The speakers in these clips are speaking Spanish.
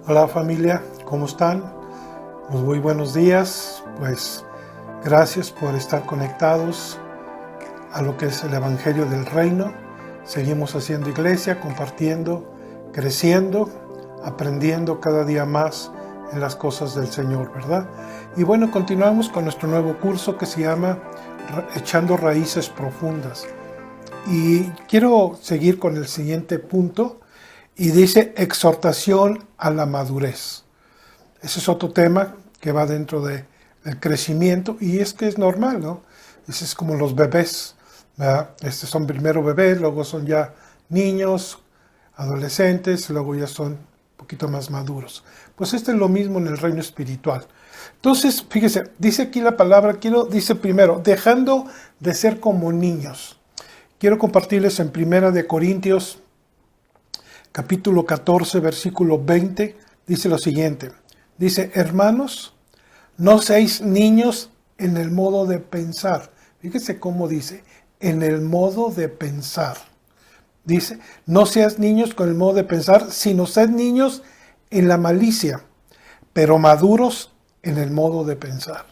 Hola familia, ¿cómo están? Pues muy buenos días, pues gracias por estar conectados a lo que es el Evangelio del Reino. Seguimos haciendo iglesia, compartiendo, creciendo, aprendiendo cada día más en las cosas del Señor, ¿verdad? Y bueno, continuamos con nuestro nuevo curso que se llama Echando Raíces Profundas. Y quiero seguir con el siguiente punto. Y dice exhortación a la madurez. Ese es otro tema que va dentro del crecimiento y es que es normal, ¿no? Ese es como los bebés, ¿verdad? Son primero bebés, luego son ya niños, adolescentes, luego ya son un poquito más maduros. Pues esto es lo mismo en el reino espiritual. Entonces, fíjese, dice aquí la palabra, dice primero, dejando de ser como niños. Quiero compartirles en Primera de Corintios capítulo 14, versículo 20, dice lo siguiente. Dice, hermanos, no seáis niños en el modo de pensar. Fíjese cómo dice, en el modo de pensar. Dice, no seas niños con el modo de pensar, sino sed niños en la malicia, pero maduros en el modo de pensar.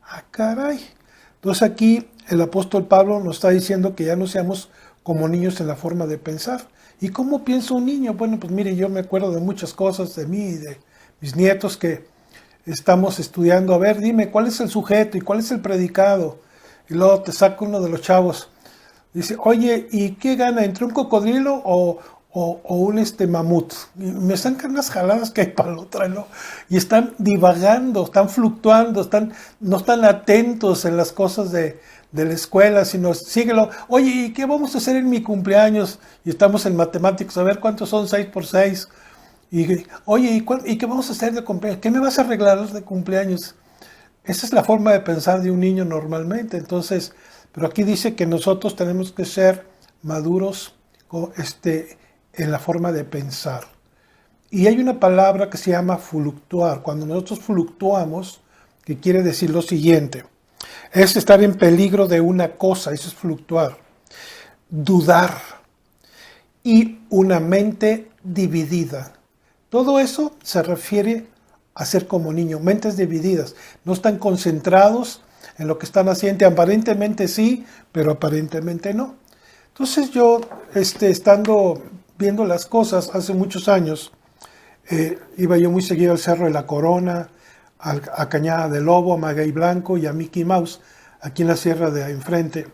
Ah, caray. Entonces aquí el apóstol Pablo nos está diciendo que ya no seamos como niños en la forma de pensar. ¿Y cómo piensa un niño? Bueno, pues mire, yo me acuerdo de muchas cosas de mí y de mis nietos que estamos estudiando. A ver, dime, ¿cuál es el sujeto y cuál es el predicado? Y luego te saca uno de los chavos. Dice, oye, ¿y qué gana? ¿Entre un cocodrilo o un mamut? Y me sacan las jaladas que hay para el otro, ¿no? Y están divagando, están fluctuando, no están atentos en las cosas de la escuela, sino síguelo. Oye, ¿y qué vamos a hacer en mi cumpleaños? Y estamos en matemáticos, a ver cuántos son 6 por 6. Y, oye, ¿y qué vamos a hacer de cumpleaños? ¿Qué me vas a arreglar de cumpleaños? Esa es la forma de pensar de un niño normalmente. Entonces, pero aquí dice que nosotros tenemos que ser maduros en la forma de pensar. Y hay una palabra que se llama fluctuar. Cuando nosotros fluctuamos, que quiere decir lo siguiente, es estar en peligro de una cosa, eso es fluctuar. Dudar y una mente dividida. Todo eso se refiere a ser como niño, mentes divididas. No están concentrados en lo que están haciendo, aparentemente sí, pero aparentemente no. Entonces yo, estando viendo las cosas hace muchos años, iba yo muy seguido al Cerro de la Corona, a Cañada de Lobo, a Maguey Blanco y a Mickey Mouse, aquí en la sierra de enfrente.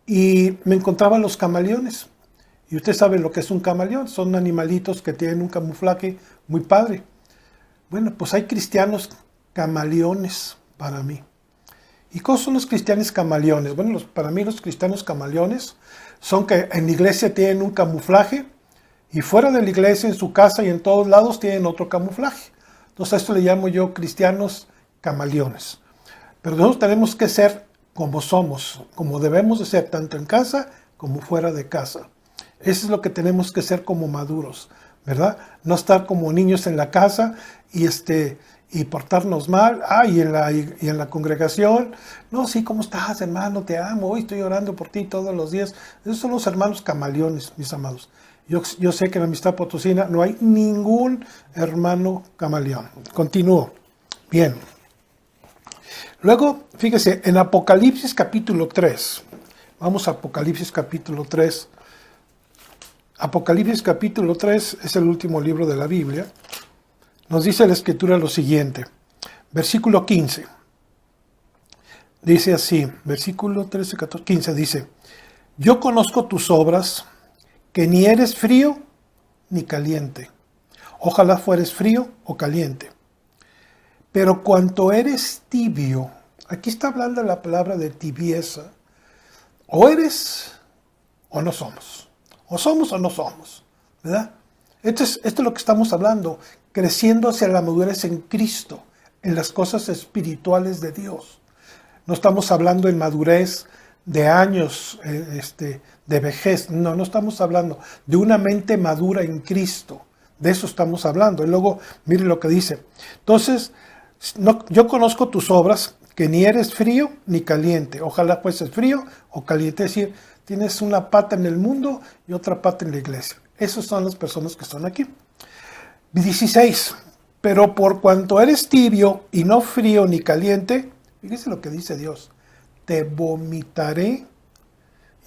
Y me encontraban los camaleones. Y usted sabe lo que es un camaleón, son animalitos que tienen un camuflaje muy padre. Bueno, pues hay cristianos camaleones para mí. ¿Y cómo son los cristianos camaleones? Bueno, para mí los cristianos camaleones son que en la iglesia tienen un camuflaje y fuera de la iglesia, en su casa y en todos lados tienen otro camuflaje. Entonces a esto le llamo yo cristianos camaleones. Pero nosotros tenemos que ser como somos, como debemos de ser, tanto en casa como fuera de casa. Eso es lo que tenemos que ser como maduros, ¿verdad? No estar como niños en la casa y portarnos mal. Y en la congregación, no, sí, ¿cómo estás, hermano? Te amo, hoy estoy orando por ti todos los días. Esos son los hermanos camaleones, mis amados. Yo sé que en Amistad Potosina no hay ningún hermano camaleón. Continúo. Bien. Luego, fíjese, en Apocalipsis capítulo 3. Vamos a Apocalipsis capítulo 3. Apocalipsis capítulo 3 es el último libro de la Biblia. Nos dice la Escritura lo siguiente. Versículo 15. Dice así, versículo 13, 14, 15 dice, yo conozco tus obras, que ni eres frío ni caliente. Ojalá fueres frío o caliente. Pero cuanto eres tibio, aquí está hablando la palabra de tibieza, o eres o no somos. O somos o no somos, ¿verdad? Esto es lo que estamos hablando, creciendo hacia la madurez en Cristo, en las cosas espirituales de Dios. No estamos hablando en madurez de años, de vejez. No estamos hablando de una mente madura en Cristo. De eso estamos hablando. Y luego, mire lo que dice. Entonces, yo conozco tus obras, que ni eres frío ni caliente. Ojalá fueses frío o caliente. Es decir, tienes una pata en el mundo y otra pata en la iglesia. Esas son las personas que están aquí. 16. Pero por cuanto eres tibio y no frío ni caliente, fíjese lo que dice Dios, te vomitaré,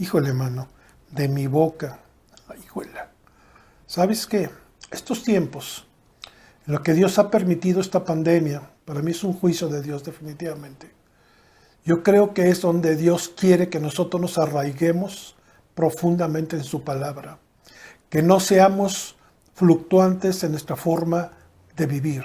híjole mano, de mi boca. Ay, híjole. ¿Sabes qué? Estos tiempos, en lo que Dios ha permitido esta pandemia, para mí es un juicio de Dios definitivamente. Yo creo que es donde Dios quiere que nosotros nos arraiguemos profundamente en su palabra. Que no seamos fluctuantes en nuestra forma de vivir.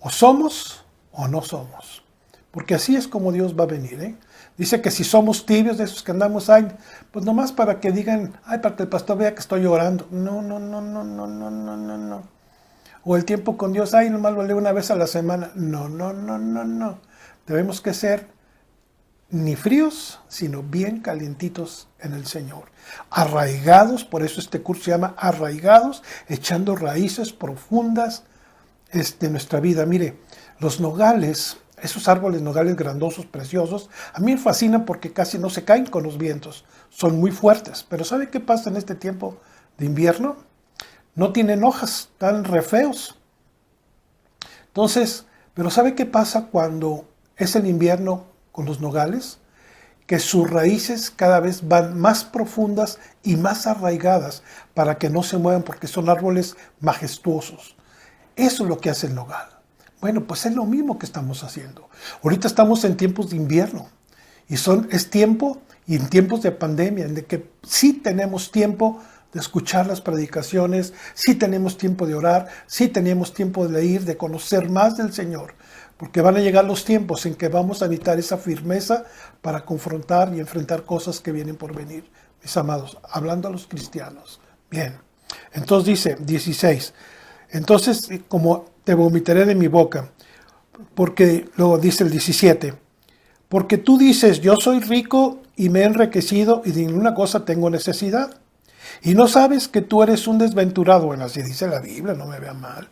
O somos o no somos. Porque así es como Dios va a venir, ¿eh? Dice que si somos tibios, de esos que andamos ahí, pues nomás para que digan, ay, para que el pastor vea que estoy llorando. No. O el tiempo con Dios, ay, nomás lo leo una vez a la semana. No. Debemos que ser ni fríos, sino bien calientitos en el Señor. Arraigados, por eso este curso se llama Arraigados, echando raíces profundas de nuestra vida. Mire, los nogales, esos árboles nogales grandosos, preciosos, a mí me fascinan porque casi no se caen con los vientos. Son muy fuertes. Pero ¿sabe qué pasa en este tiempo de invierno? No tienen hojas, están re feos. Entonces, pero ¿sabe qué pasa cuando es el invierno con los nogales? Que sus raíces cada vez van más profundas y más arraigadas para que no se muevan porque son árboles majestuosos. Eso es lo que hace el nogal. Bueno, pues es lo mismo que estamos haciendo. Ahorita estamos en tiempos de invierno y es tiempo y en tiempos de pandemia en que sí tenemos tiempo de escuchar las predicaciones, sí tenemos tiempo de orar, sí tenemos tiempo de leer, de conocer más del Señor. Porque van a llegar los tiempos en que vamos a necesitar esa firmeza para confrontar y enfrentar cosas que vienen por venir, mis amados, hablando a los cristianos. Bien, entonces dice 16, entonces como te vomitaré de mi boca, porque luego dice el 17, porque tú dices, yo soy rico y me he enriquecido y de ninguna cosa tengo necesidad. Y no sabes que tú eres un desventurado, bueno, así dice la Biblia, no me vea mal.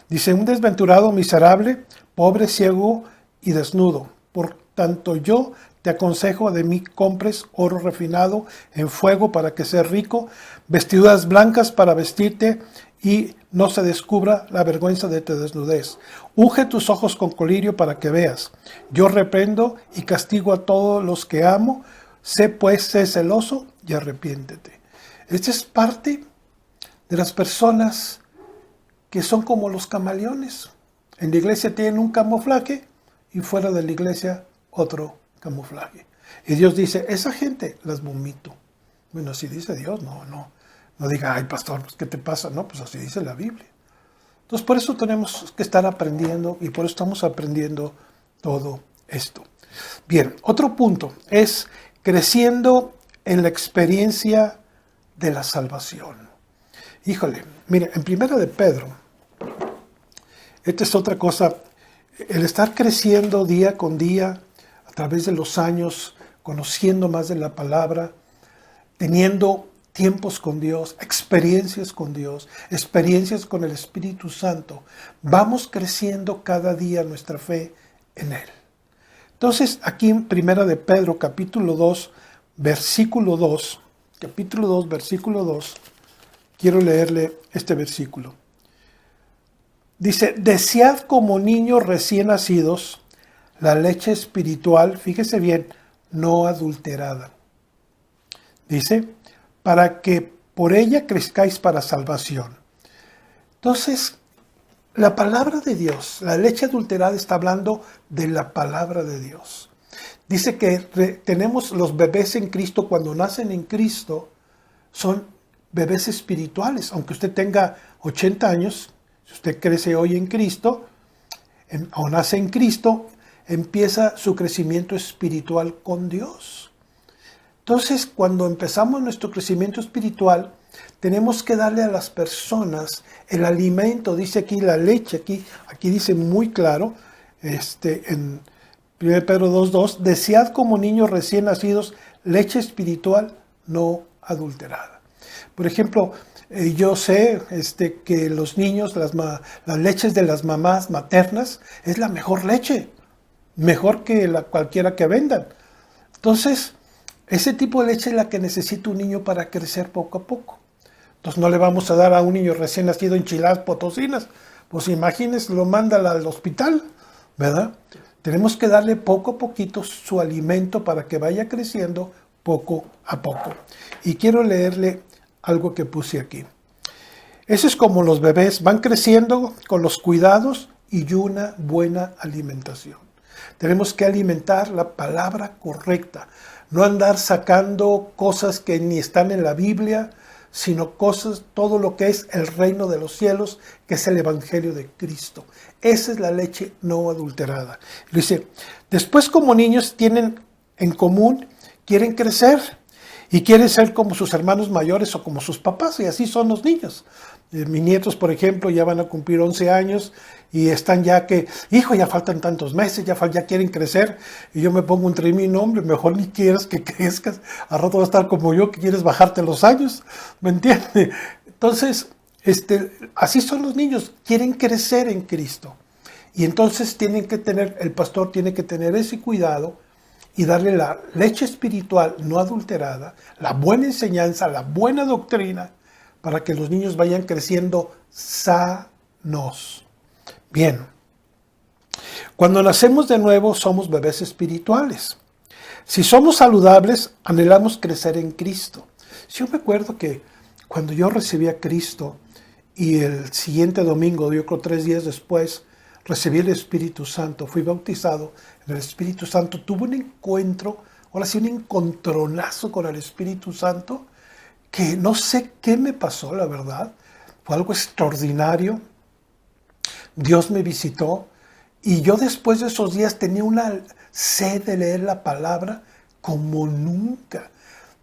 Dice, un desventurado miserable, pobre, ciego y desnudo. Por tanto, yo te aconsejo de mí compres oro refinado en fuego para que seas rico, vestiduras blancas para vestirte y no se descubra la vergüenza de tu desnudez. Unge tus ojos con colirio para que veas. Yo reprendo y castigo a todos los que amo. Sé celoso y arrepiéntete. Esta es parte de las personas que son como los camaleones. En la iglesia tienen un camuflaje y fuera de la iglesia otro camuflaje. Y Dios dice, esa gente las vomito. Bueno, así dice Dios, no diga, ay pastor, pues, ¿qué te pasa? No, pues así dice la Biblia. Entonces por eso tenemos que estar aprendiendo y por eso estamos aprendiendo todo esto. Bien, otro punto es creciendo en la experiencia de la salvación. Híjole, mire, en Primera de Pedro, esta es otra cosa, el estar creciendo día con día, a través de los años, conociendo más de la palabra, teniendo tiempos con Dios, experiencias con Dios, experiencias con el Espíritu Santo, vamos creciendo cada día nuestra fe en Él. Entonces, aquí en Primera de Pedro, capítulo 2, versículo 2, quiero leerle este versículo. Dice, desead como niños recién nacidos la leche espiritual, fíjese bien, no adulterada. Dice, para que por ella crezcáis para salvación. Entonces, la palabra de Dios, la leche adulterada está hablando de la palabra de Dios. Dice que tenemos los bebés en Cristo, cuando nacen en Cristo, son bebés espirituales. Aunque usted tenga 80 años, si usted crece hoy en Cristo, o nace en Cristo, empieza su crecimiento espiritual con Dios. Entonces, cuando empezamos nuestro crecimiento espiritual, tenemos que darle a las personas el alimento, dice aquí la leche, aquí dice muy claro, en 1 Pedro 2:2, desead como niños recién nacidos leche espiritual no adulterada. Por ejemplo, yo sé que los niños, las leches de las mamás maternas, es la mejor leche, mejor que cualquiera que vendan. Entonces, ese tipo de leche es la que necesita un niño para crecer poco a poco. Entonces no le vamos a dar a un niño recién nacido enchiladas potosinas, pues imagínense, lo manda al hospital, ¿verdad? Tenemos que darle poco a poquito su alimento para que vaya creciendo poco a poco. Y quiero leerle algo que puse aquí. Eso es como los bebés van creciendo con los cuidados y una buena alimentación. Tenemos que alimentar la palabra correcta, no andar sacando cosas que ni están en la Biblia, sino cosas, todo lo que es el reino de los cielos, que es el evangelio de Cristo. Esa es la leche no adulterada. Dice, después como niños tienen en común, quieren crecer y quieren ser como sus hermanos mayores o como sus papás, y así son los niños. Mis nietos, por ejemplo, ya van a cumplir 11 años y están ya que, hijo, ya faltan tantos meses, ya quieren crecer, y yo me pongo entre mí, no, hombre, mejor ni quieras que crezcas, al rato va a estar como yo, que quieres bajarte los años, ¿me entiendes? Entonces, así son los niños, quieren crecer en Cristo, y entonces el pastor tiene que tener ese cuidado y darle la leche espiritual no adulterada, la buena enseñanza, la buena doctrina, para que los niños vayan creciendo sanos. Bien, cuando nacemos de nuevo somos bebés espirituales. Si somos saludables, anhelamos crecer en Cristo. Yo me acuerdo que cuando yo recibí a Cristo y el siguiente domingo, yo creo 3 días después, recibí el Espíritu Santo, fui bautizado en el Espíritu Santo, tuve un encuentro, ahora sí un encontronazo con el Espíritu Santo, que no sé qué me pasó, la verdad, fue algo extraordinario. Dios me visitó y yo después de esos días tenía una sed de leer la palabra como nunca.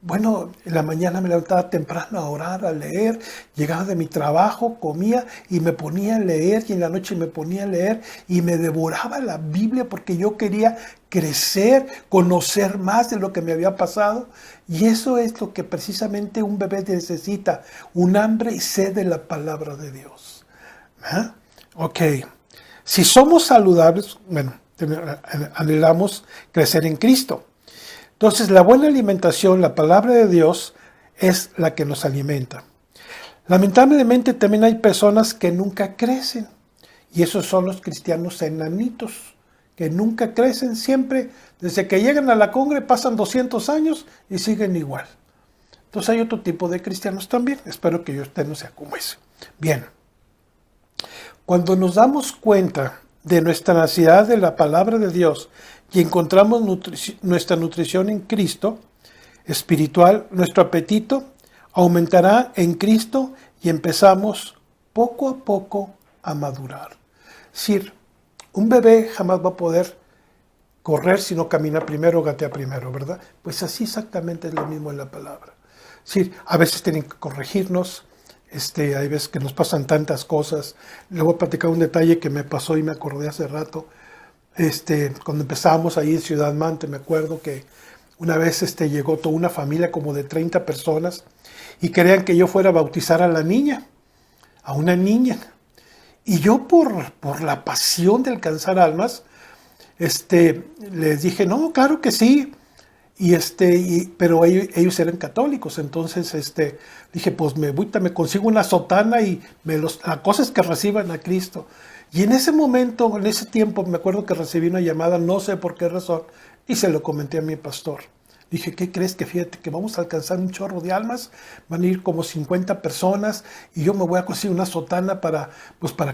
Bueno, en la mañana me levantaba temprano a orar, a leer, llegaba de mi trabajo, comía y me ponía a leer, y en la noche me ponía a leer y me devoraba la Biblia porque yo quería crecer, conocer más de lo que me había pasado. Y eso es lo que precisamente un bebé necesita, un hambre y sed de la palabra de Dios. ¿Ah? Ok, si somos saludables, bueno, anhelamos crecer en Cristo. Entonces, la buena alimentación, la palabra de Dios, es la que nos alimenta. Lamentablemente también hay personas que nunca crecen, y esos son los cristianos enanitos, que nunca crecen, siempre, desde que llegan a la congre, pasan 200 años y siguen igual. Entonces hay otro tipo de cristianos también, espero que usted no sea como ese. Bien, cuando nos damos cuenta de nuestra necesidad de la palabra de Dios y encontramos nuestra nutrición en Cristo espiritual, nuestro apetito aumentará en Cristo y empezamos poco a poco a madurar. Es decir, un bebé jamás va a poder correr si no camina primero o gatea primero, ¿verdad? Pues así exactamente es lo mismo en la palabra. Es decir, a veces tienen que corregirnos, hay veces que nos pasan tantas cosas. Le voy a platicar un detalle que me pasó y me acordé hace rato. Cuando empezábamos ahí en Ciudad Mante, me acuerdo que una vez llegó toda una familia como de 30 personas y querían que yo fuera a bautizar a la niña, a una niña. Y yo por la pasión de alcanzar almas, les dije, no, claro que sí. Pero ellos eran católicos, entonces dije, pues me consigo una sotana y la cosa es que reciban a Cristo. Y en ese momento, en ese tiempo, me acuerdo que recibí una llamada, no sé por qué razón, y se lo comenté a mi pastor. Dije, ¿qué crees? Que fíjate que vamos a alcanzar un chorro de almas, van a ir como 50 personas y yo me voy a conseguir una sotana para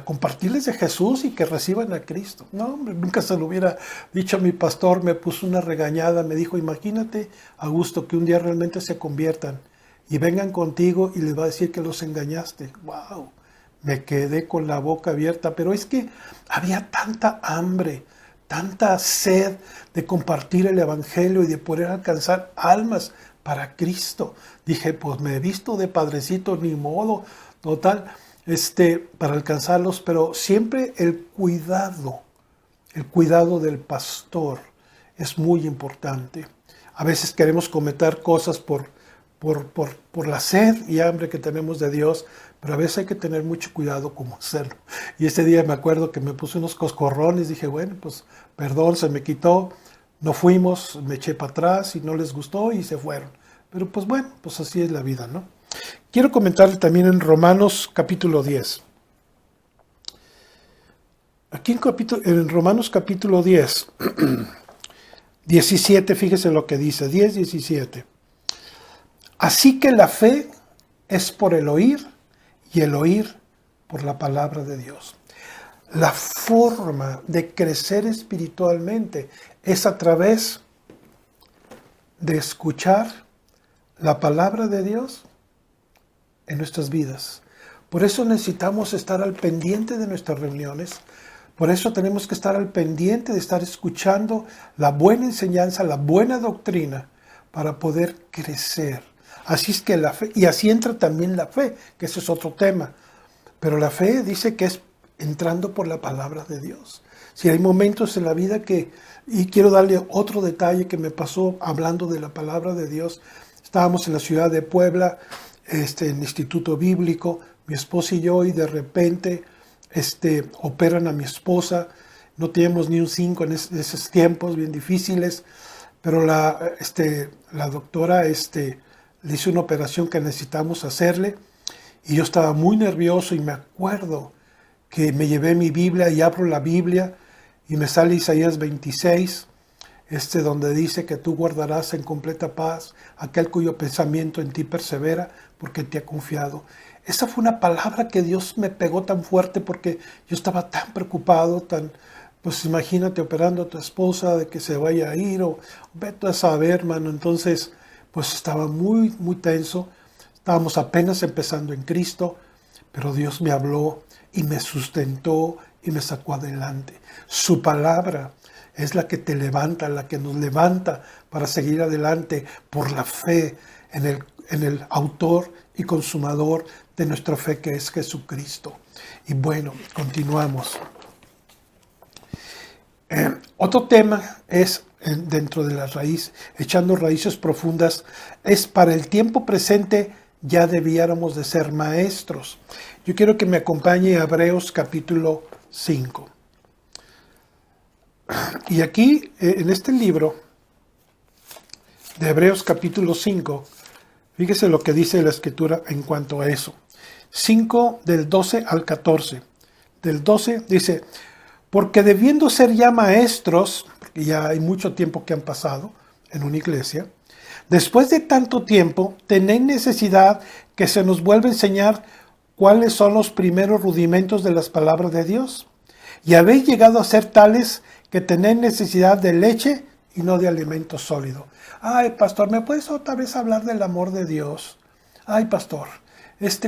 compartirles de Jesús y que reciban a Cristo. No, hombre, nunca se lo hubiera dicho a mi pastor, me puso una regañada, me dijo, imagínate, Augusto, que un día realmente se conviertan y vengan contigo y les va a decir que los engañaste. ¡Wow! Me quedé con la boca abierta, pero es que había tanta hambre, tanta sed de compartir el evangelio y de poder alcanzar almas para Cristo. Dije, pues me he visto de padrecito, ni modo, total, para alcanzarlos, pero siempre el cuidado del pastor es muy importante. A veces queremos cometer cosas por la sed y hambre que tenemos de Dios, pero a veces hay que tener mucho cuidado cómo hacerlo. Y ese día me acuerdo que me puse unos coscorrones, dije, bueno, pues perdón, se me quitó, no fuimos, me eché para atrás y no les gustó y se fueron. Pero pues bueno, pues así es la vida, ¿no? Quiero comentarle también en Romanos capítulo 10. Aquí en Romanos capítulo 10, 17, fíjese lo que dice, 10, 17. Así que la fe es por el oír y el oír por la palabra de Dios. La forma de crecer espiritualmente es a través de escuchar la palabra de Dios en nuestras vidas. Por eso necesitamos estar al pendiente de nuestras reuniones. Por eso tenemos que estar al pendiente de estar escuchando la buena enseñanza, la buena doctrina, para poder crecer. Así es que la fe, y así entra también la fe, que ese es otro tema. Pero la fe dice que es entrando por la palabra de Dios. Si hay momentos en la vida y quiero darle otro detalle que me pasó hablando de la palabra de Dios. Estábamos en la ciudad de Puebla, en el Instituto Bíblico, mi esposa y yo, y de repente operan a mi esposa. No teníamos ni un 5 en esos tiempos bien difíciles, pero la doctora le hizo una operación que necesitamos hacerle, y yo estaba muy nervioso, y me acuerdo que me llevé mi Biblia y abro la Biblia y me sale Isaías 26, donde dice que tú guardarás en completa paz aquel cuyo pensamiento en ti persevera, porque te ha confiado. Esa fue una palabra que Dios me pegó tan fuerte, porque yo estaba tan preocupado, pues imagínate operando a tu esposa de que se vaya a ir, o vete a saber, hermano. Entonces, pues estaba muy, muy tenso. Estábamos apenas empezando en Cristo, pero Dios me habló y me sustentó y me sacó adelante. Su palabra es la que te levanta, la que nos levanta para seguir adelante por la fe en el autor y consumador de nuestra fe, que es Jesucristo. Y bueno, continuamos. Otro tema es, dentro de la raíz, echando raíces profundas, es para el tiempo presente ya debiéramos de ser maestros. Yo quiero que me acompañe a Hebreos capítulo 5. Y aquí, en este libro de Hebreos capítulo 5, fíjese lo que dice la Escritura en cuanto a eso. 5 del 12 al 14. Del 12 dice: porque debiendo ser ya maestros, porque ya hay mucho tiempo que han pasado en una iglesia, después de tanto tiempo, tenéis necesidad que se nos vuelva a enseñar cuáles son los primeros rudimentos de las palabras de Dios. Y habéis llegado a ser tales que tenéis necesidad de leche y no de alimento sólido. Ay, pastor, ¿me puedes otra vez hablar del amor de Dios? Ay, pastor,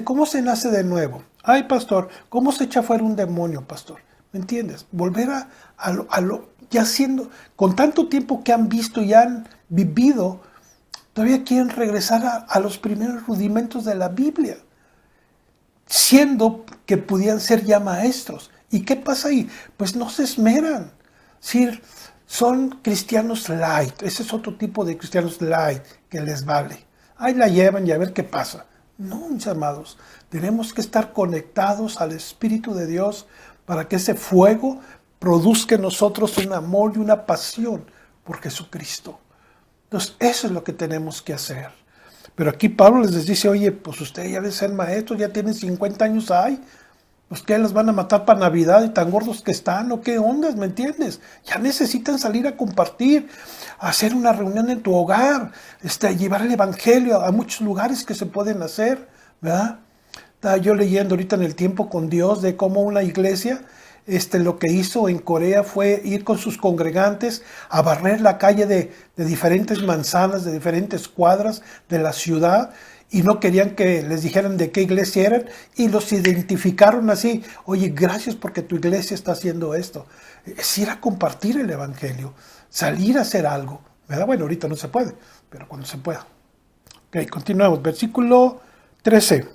¿cómo se nace de nuevo? Ay, pastor, ¿cómo se echa fuera un demonio, pastor? ¿Me entiendes? Volver a lo ya siendo, con tanto tiempo que han visto y han vivido, todavía quieren regresar a los primeros rudimentos de la Biblia, siendo que pudieran ser ya maestros. ¿Y qué pasa ahí? Pues no se esmeran. Sí, son cristianos light. Ese es otro tipo de cristianos light que les vale. Ahí la llevan y a ver qué pasa. No, mis amados, tenemos que estar conectados al Espíritu de Dios para que ese fuego produzca en nosotros un amor y una pasión por Jesucristo. Entonces, eso es lo que tenemos que hacer. Pero aquí Pablo les dice: oye, pues ustedes ya deben ser maestros, ya tienen 50 años ahí. Pues ¿qué, los van a matar para Navidad y tan gordos que están? ¿O qué ondas? ¿Me entiendes? Ya necesitan salir a compartir, a hacer una reunión en tu hogar, llevar el evangelio a muchos lugares que se pueden hacer, ¿verdad? Estaba yo leyendo ahorita en el Tiempo con Dios de cómo una iglesia, lo que hizo en Corea fue ir con sus congregantes a barrer la calle de diferentes manzanas, de diferentes cuadras de la ciudad, y no querían que les dijeran de qué iglesia eran, y los identificaron así. Oye, gracias porque tu iglesia está haciendo esto. Es ir a compartir el evangelio, salir a hacer algo, ¿verdad? Bueno, ahorita no se puede, pero cuando se pueda. Ok, continuamos. Versículo 13.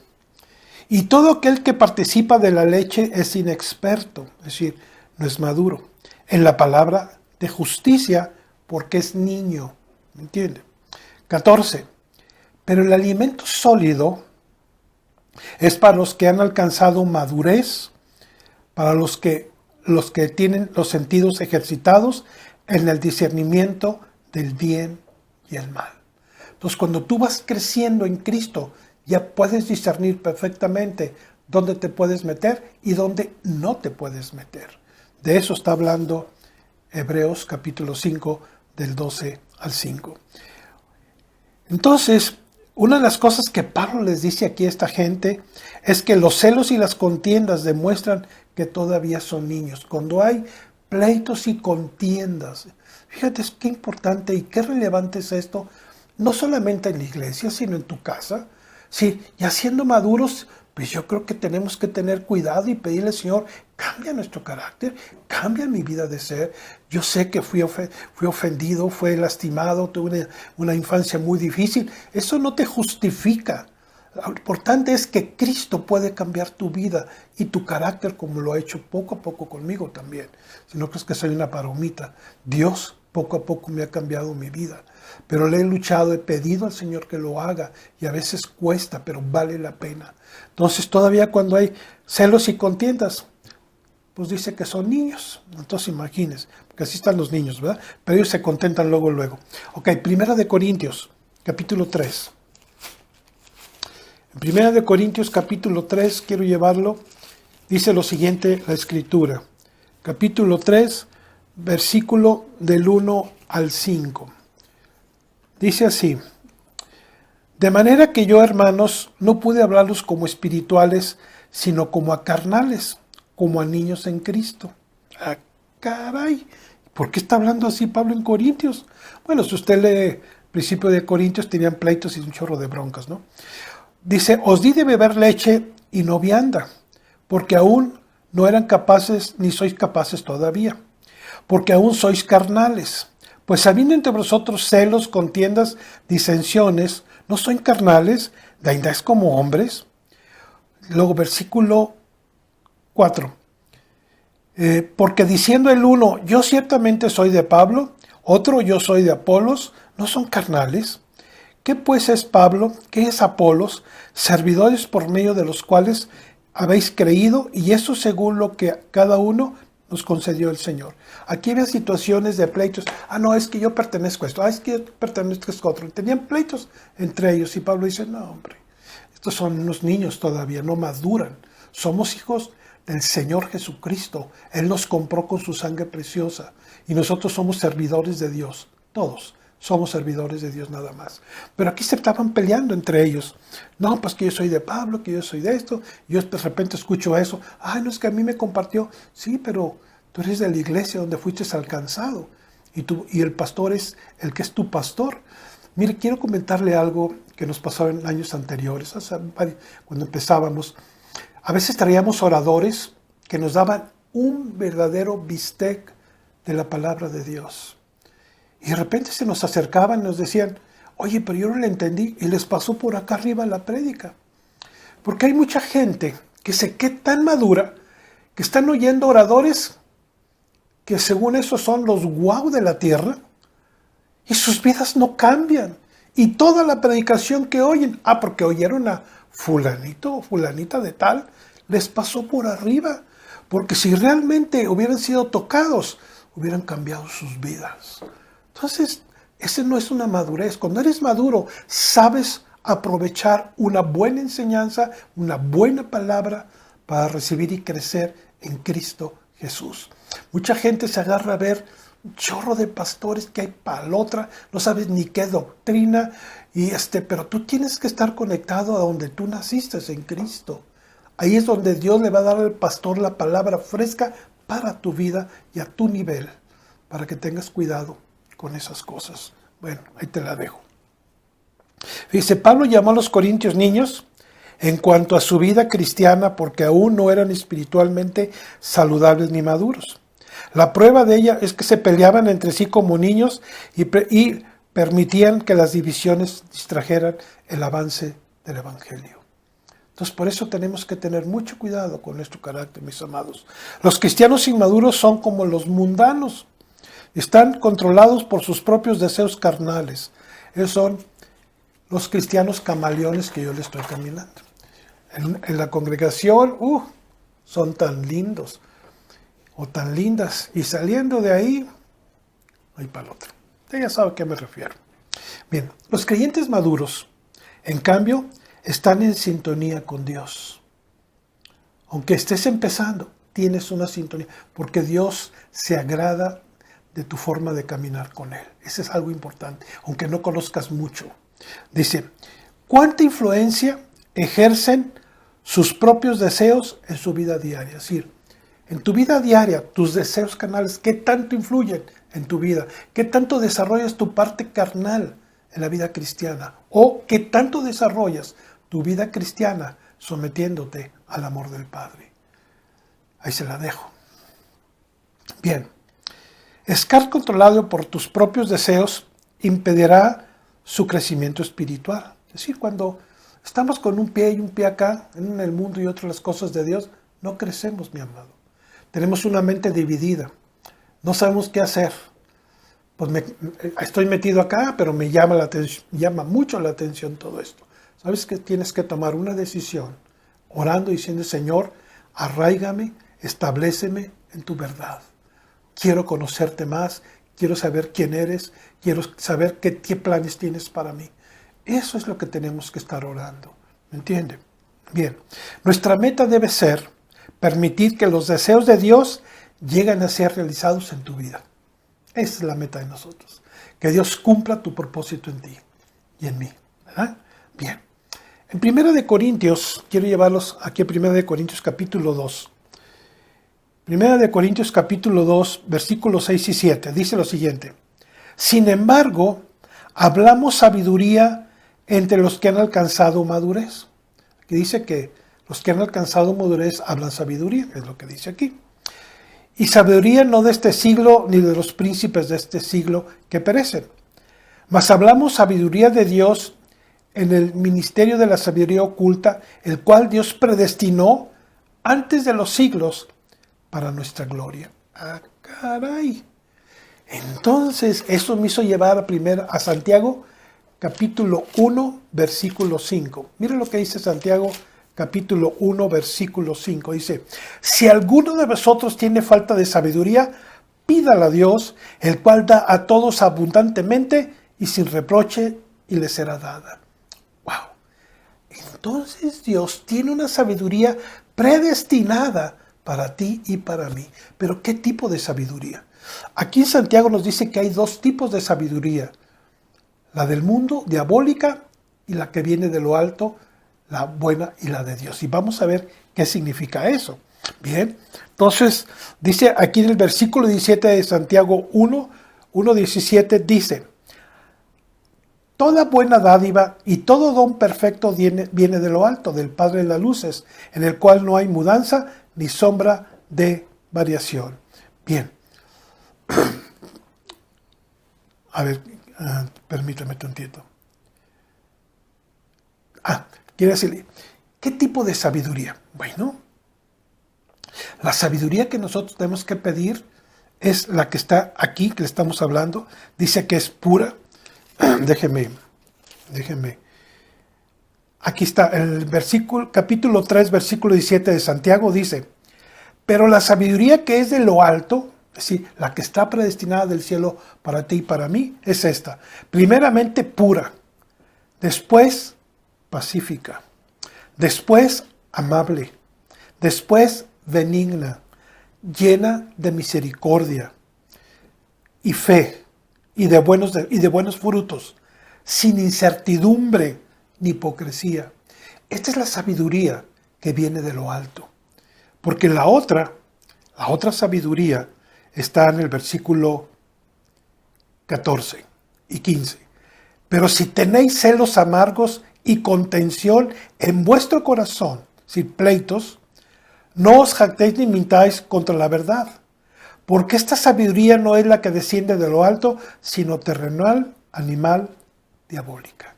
Y todo aquel que participa de la leche es inexperto, es decir, no es maduro, en la palabra de justicia, porque es niño. ¿Me entiende? 14. Pero el alimento sólido es para los que han alcanzado madurez, para los que tienen los sentidos ejercitados en el discernimiento del bien y el mal. Entonces, cuando tú vas creciendo en Cristo, ya puedes discernir perfectamente dónde te puedes meter y dónde no te puedes meter. De eso está hablando Hebreos capítulo 5, del 12 al 5. Entonces, una de las cosas que Pablo les dice aquí a esta gente es que los celos y las contiendas demuestran que todavía son niños. Cuando hay pleitos y contiendas, fíjate qué importante y qué relevante es esto, no solamente en la iglesia, sino en tu casa. Sí, ya siendo maduros, pues yo creo que tenemos que tener cuidado y pedirle al Señor, cambia nuestro carácter, cambia mi vida de ser. Yo sé que fui ofendido, fui lastimado, tuve una infancia muy difícil. Eso no te justifica. Lo importante es que Cristo puede cambiar tu vida y tu carácter como lo ha hecho poco a poco conmigo también. Si no crees que soy una palomita, Dios poco a poco me ha cambiado mi vida. Pero le he luchado, he pedido al Señor que lo haga y a veces cuesta, pero vale la pena. Entonces todavía cuando hay celos y contiendas, pues dice que son niños. Entonces imagínense, porque así están los niños, ¿verdad? Pero ellos se contentan luego. Ok, Primera de Corintios, capítulo 3. En Primera de Corintios, capítulo 3, quiero llevarlo, dice lo siguiente la Escritura. Capítulo 3, versículo del 1 al 5. Dice así: de manera que yo, hermanos, no pude hablarlos como espirituales, sino como a carnales, como a niños en Cristo. ¡Ah, caray! ¿Por qué está hablando así Pablo en Corintios? Bueno, si usted lee el principio de Corintios, tenían pleitos y un chorro de broncas, ¿no? Dice, os di de beber leche y no vianda, porque aún no eran capaces, ni sois capaces todavía, porque aún sois carnales. Pues habiendo entre vosotros celos, contiendas, disensiones, ¿no son carnales? ¿De andáis como hombres? Luego versículo 4. Porque diciendo el uno, yo ciertamente soy de Pablo, otro, yo soy de Apolos, ¿no son carnales? ¿Qué pues es Pablo? ¿Qué es Apolos? Servidores por medio de los cuales habéis creído, y eso según lo que cada uno nos concedió el Señor. Aquí había situaciones de pleitos. No, es que yo pertenezco a esto. Es que yo pertenezco a esto otro. Tenían pleitos entre ellos. Y Pablo dice, no, hombre, estos son unos niños todavía, no maduran. Somos hijos del Señor Jesucristo. Él nos compró con su sangre preciosa. Y nosotros somos servidores de Dios. Todos somos servidores de Dios nada más. Pero aquí se estaban peleando entre ellos. No, pues que yo soy de Pablo, que yo soy de esto. Yo de repente escucho eso. No, es que a mí me compartió. Sí, pero tú eres de la iglesia donde fuiste alcanzado. Y el pastor es el que es tu pastor. Mire, quiero comentarle algo que nos pasó en años anteriores, cuando empezábamos. A veces traíamos oradores que nos daban un verdadero bistec de la palabra de Dios. Y de repente se nos acercaban y nos decían, oye, pero yo no le entendí, y les pasó por acá arriba la prédica. Porque hay mucha gente que se queda tan madura que están oyendo oradores que según eso son los guau de la tierra, y sus vidas no cambian. Y toda la predicación que oyen, porque oyeron a fulanito o fulanita de tal, les pasó por arriba. Porque si realmente hubieran sido tocados, hubieran cambiado sus vidas. Entonces, ese no es una madurez. Cuando eres maduro, sabes aprovechar una buena enseñanza, una buena palabra para recibir y crecer en Cristo Jesús. Mucha gente se agarra a ver un chorro de pastores que hay palotra, no sabes ni qué doctrina, pero tú tienes que estar conectado a donde tú naciste, en Cristo. Ahí es donde Dios le va a dar al pastor la palabra fresca para tu vida y a tu nivel, para que tengas cuidado con esas cosas. Bueno, ahí te la dejo. Dice, Pablo llamó a los corintios niños en cuanto a su vida cristiana porque aún no eran espiritualmente saludables ni maduros. La prueba de ella es que se peleaban entre sí como niños y permitían que las divisiones distrajeran el avance del Evangelio. Entonces, por eso tenemos que tener mucho cuidado con nuestro carácter, mis amados. Los cristianos inmaduros son como los mundanos. Están controlados por sus propios deseos carnales. Esos son los cristianos camaleones que yo les estoy caminando. En la congregación, son tan lindos o tan lindas. Y saliendo de ahí, hay para el otro. Usted ya sabe a qué me refiero. Bien, los creyentes maduros, en cambio, están en sintonía con Dios. Aunque estés empezando, tienes una sintonía, porque Dios se agrada de tu forma de caminar con Él. Eso es algo importante, aunque no conozcas mucho. Dice, ¿cuánta influencia ejercen sus propios deseos en su vida diaria? Es decir, en tu vida diaria, tus deseos carnales, ¿qué tanto influyen en tu vida? ¿Qué tanto desarrollas tu parte carnal en la vida cristiana? ¿O qué tanto desarrollas tu vida cristiana sometiéndote al amor del Padre? Ahí se la dejo. Bien, estar controlado por tus propios deseos impedirá su crecimiento espiritual. Es decir, cuando estamos con un pie y un pie acá, en el mundo y otro las cosas de Dios, no crecemos, mi amado. Tenemos una mente dividida. No sabemos qué hacer. Pues estoy metido acá, pero me llama mucho la atención todo esto. Sabes que tienes que tomar una decisión, orando y diciendo, Señor, arráigame, establéceme en tu verdad. Quiero conocerte más, quiero saber quién eres, quiero saber qué planes tienes para mí. Eso es lo que tenemos que estar orando. ¿Me entiende? Bien, nuestra meta debe ser permitir que los deseos de Dios lleguen a ser realizados en tu vida. Esa es la meta de nosotros. Que Dios cumpla tu propósito en ti y en mí. ¿Verdad? Bien. En 1 Corintios, quiero llevarlos aquí a 1 Corintios capítulo 2. 1 Corintios capítulo 2, versículos 6 y 7. Dice lo siguiente. Sin embargo, hablamos sabiduría entre los que han alcanzado madurez. Aquí dice que los que han alcanzado madurez hablan sabiduría, es lo que dice aquí. Y sabiduría no de este siglo, ni de los príncipes de este siglo que perecen. Mas hablamos sabiduría de Dios en el ministerio de la sabiduría oculta, el cual Dios predestinó antes de los siglos para nuestra gloria. ¡Ah, caray! Entonces, eso me hizo llevar a Santiago, capítulo 1, versículo 5. Miren lo que dice Santiago, capítulo 1, versículo 5. Dice, si alguno de vosotros tiene falta de sabiduría, pídala a Dios, el cual da a todos abundantemente y sin reproche, y le será dada. ¡Wow! Entonces Dios tiene una sabiduría predestinada para ti y para mí. Pero ¿qué tipo de sabiduría? Aquí en Santiago nos dice que hay dos tipos de sabiduría. La del mundo, diabólica, y la que viene de lo alto, la buena y la de Dios. Y vamos a ver qué significa eso. Bien, entonces dice aquí en el versículo 17 de Santiago 1:17 dice, toda buena dádiva y todo don perfecto viene de lo alto, del Padre de las luces, en el cual no hay mudanza ni sombra de variación. Bien. A ver, permítame tantito. Quiero decirle, ¿qué tipo de sabiduría? Bueno, la sabiduría que nosotros tenemos que pedir es la que está aquí, que le estamos hablando. Dice que es pura. Déjeme. Aquí está, el versículo, capítulo 3, versículo 17 de Santiago dice, pero la sabiduría que es de lo alto, es decir, la que está predestinada del cielo para ti y para mí, es esta. Primeramente pura, después pacífica, después amable, después benigna, llena de misericordia y fe y de buenos frutos, sin incertidumbre ni hipocresía. Esta es la sabiduría que viene de lo alto. Porque la otra sabiduría está en el versículo 14 y 15. Pero si tenéis celos amargos y contención en vuestro corazón, sin pleitos, no os jactéis ni mintáis contra la verdad. Porque esta sabiduría no es la que desciende de lo alto, sino terrenal, animal, diabólica.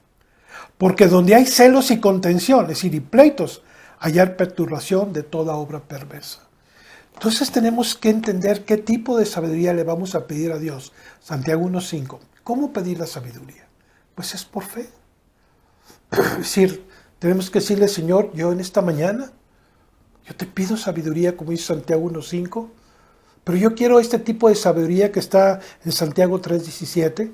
Porque donde hay celos y contención, es decir, y pleitos, hallar perturbación de toda obra perversa. Entonces tenemos que entender qué tipo de sabiduría le vamos a pedir a Dios. Santiago 1:5. ¿Cómo pedir la sabiduría? Pues es por fe. Es decir, tenemos que decirle, Señor, yo en esta mañana, yo te pido sabiduría, como dice Santiago 1:5, pero yo quiero este tipo de sabiduría que está en Santiago 3:17,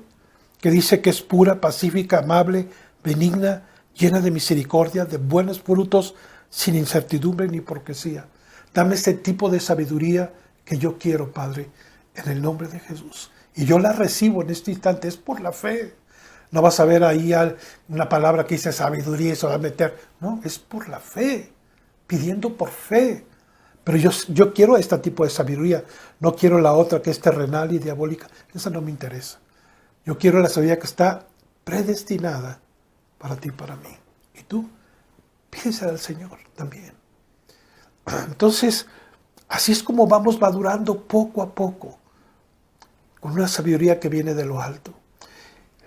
que dice que es pura, pacífica, amable, benigna, llena de misericordia, de buenos frutos, sin incertidumbre ni hipocresía. Dame este tipo de sabiduría que yo quiero, Padre, en el nombre de Jesús. Y yo la recibo en este instante, es por la fe. No vas a ver ahí una palabra que dice sabiduría y se va a meter. No, es por la fe, pidiendo por fe. Pero yo quiero este tipo de sabiduría. No quiero la otra que es terrenal y diabólica. Esa no me interesa. Yo quiero la sabiduría que está predestinada para ti y para mí. Y tú, pídesela al Señor también. Entonces, así es como vamos madurando poco a poco, con una sabiduría que viene de lo alto,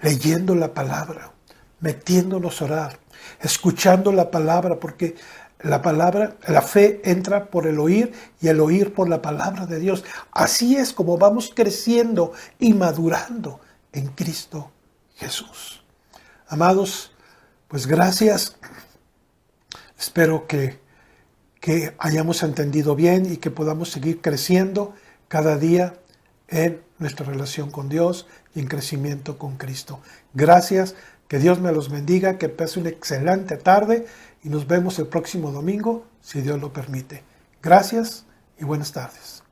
leyendo la palabra, metiéndonos a orar, escuchando la palabra, porque la fe entra por el oír y el oír por la palabra de Dios. Así es como vamos creciendo y madurando en Cristo Jesús. Amados, pues gracias. Espero que hayamos entendido bien y que podamos seguir creciendo cada día en nuestra relación con Dios y en crecimiento con Cristo. Gracias, que Dios me los bendiga, que pase una excelente tarde y nos vemos el próximo domingo, si Dios lo permite. Gracias y buenas tardes.